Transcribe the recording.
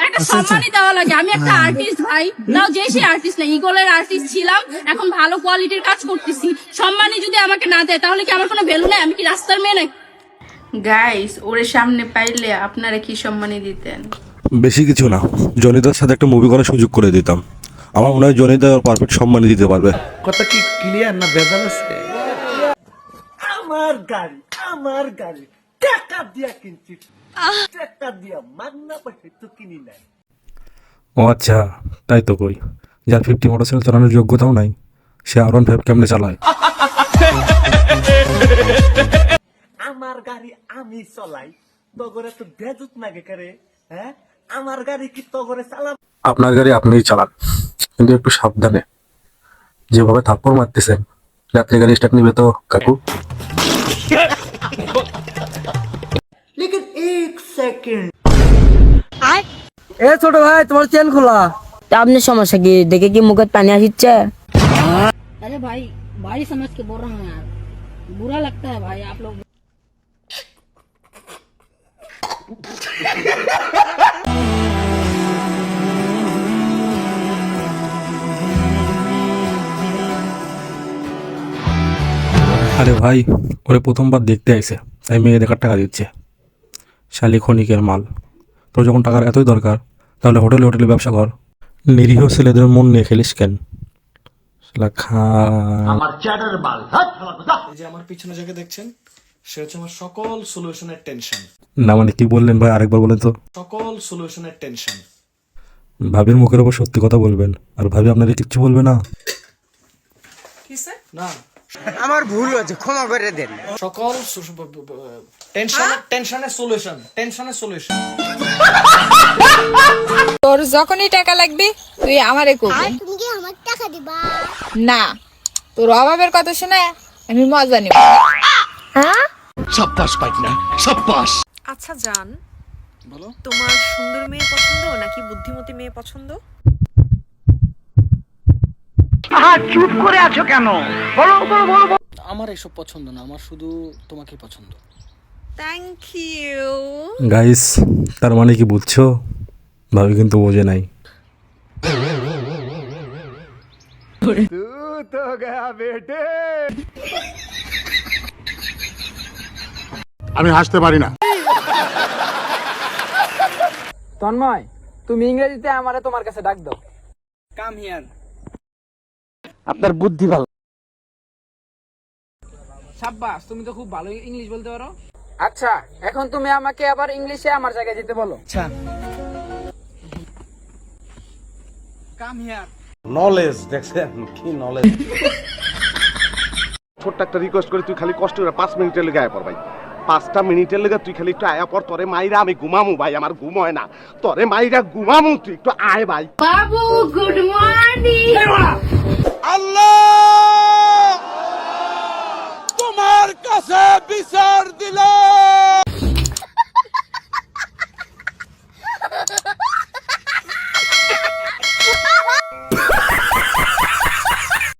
একটা সম্মানই দেওয়া লাগে। আমি একটা আর্টিস্ট ভাই, তাও যে সে আর্টিস্ট না, ইগলের আর্টিস্ট ছিলাম, এখন ভালো কোয়ালিটির কাজ করতেছি। সম্মানই যদি আমাকে না দেয় তাহলে কি আমার কোনো ভ্যালু নাই? আমি কি রাস্তার মেয়ে নাকি? গাইস, ওরে সামনে পাইলে আপনারা কি সম্মানই দিতেন? বেশি কিছু না, জনিতার সাথে একটা মুভি করার সুযোগ করে দিতাম। আমার মনে হয় জনিতা পারফেক্ট সম্মানই দিতে পারবে। কথা কি ক্লিয়ার না ভেজাল আছে? আমার গাড়ি টাকা দিয়া কিনছি, টাকা দিয়া মাগনা পয়সা তো কিনি নাই। ও আচ্ছা, তাই তো কই, যার 50 মোটরসাইকেল চালানোর যোগ্যতাও নাই, সে R15 কেমনে চালায়? আমার গাড়ি আমি চলাই, তগরে তো বেজুত নাগে করে। হ্যাঁ, আমার গাড়ি কি তগরে চালাম? আপনার গাড়ি আপনিই চালান, কিন্তু একটু সাবধানে। যেভাবে থাপ্পড় মারতেছেন, রাত্রে গাড়ি স্টার্ট নিবে তো কাকু? লেকিন এক সেকেন্ড। এ ছোট ভাই, তোমার চেন খোলা। তা আপনার সমস্যা কি? দেখে কি মুখে পানি আসছে? अरे भाई, भाई समझ के बोल रहा हूँ यार, बुरा लगता है भाई आप लोग। আরে ভাই, ওরে প্রথমবার দেখতে আইছে, তাই মেয়ে দেখার টাকা দিচ্ছে। শালি ক্ষণিকের মাল। তোর যখন টাকার এতই দরকার, তাহলে হোটেলে হোটেলে ব্যবসা কর। নিরীহ ছেলেদের মন নিয়ে খেলিস কেন? শালা এই যে আমার পিছনে যাকে দেখছেন, সে হচ্ছে আমার সকল সলিউশনের টেনশন। না মানে কি বললেন ভাই? আরেকবার বলেন তো। সকল সলিউশনের টেনশন। ভাবির মুখের উপর সত্যি কথা বলবেন, আর ভাবি আপনাদের কিচ্ছু বলবে না? না, আমার ভুল হয়েছে, ক্ষমা করে দেন। সকল টেনশনের সলিউশন, টেনশনের সলিউশন। তোর যখনই টাকা লাগবে তুই আমারে কবি। তুমি কি আমার টাকা দিবা? না, তোর অভাবের কথা শুনে আমি মজা নিব। আচ্ছা জান, বলো। তোমার সুন্দর মেয়ে পছন্দ নাকি বুদ্ধিমতী মেয়ে পছন্দ? আমার এসব পছন্দ না, আমার শুধু তোমাকে পছন্দ। Thank you. গাইস, তার মানে কি বুঝছো? ভাবি কিন্তু বোঝে নাই। আমি হাসতে পারি না। তন্ময়, তুমি ইংরেজিতে আমারে তোমার কাছে ডাক দাও। Come here. আপনার বুদ্ধি ভালো। সাব্বাস, তুমি তো খুব ভালো ইংলিশ বলতে পারো। আচ্ছা, এখন তুমি আমাকে আবার ইংলিশে আমার জায়গায় যেতে বলো। আচ্ছা, কাম হিয়ার। নলেজ দেখছেন কি নলেজ। ছোট্ট একটা রিকোয়েস্ট করি, তুই খালি কষ্ট করে 5 মিনিটের লেগে আয়া পর ভাই। 5টা মিনিটের লেগে তুই খালি একটু আয়া পর। তোরে মাইরা আমি ঘুমামু ভাই, আমার ঘুম হয় না। তোরে মাইরা ঘুমামু, তুই একটু আয় ভাই। বাবু গুড মর্নিং। আল্লাহ তোমার কাছে বিচার দিলাম।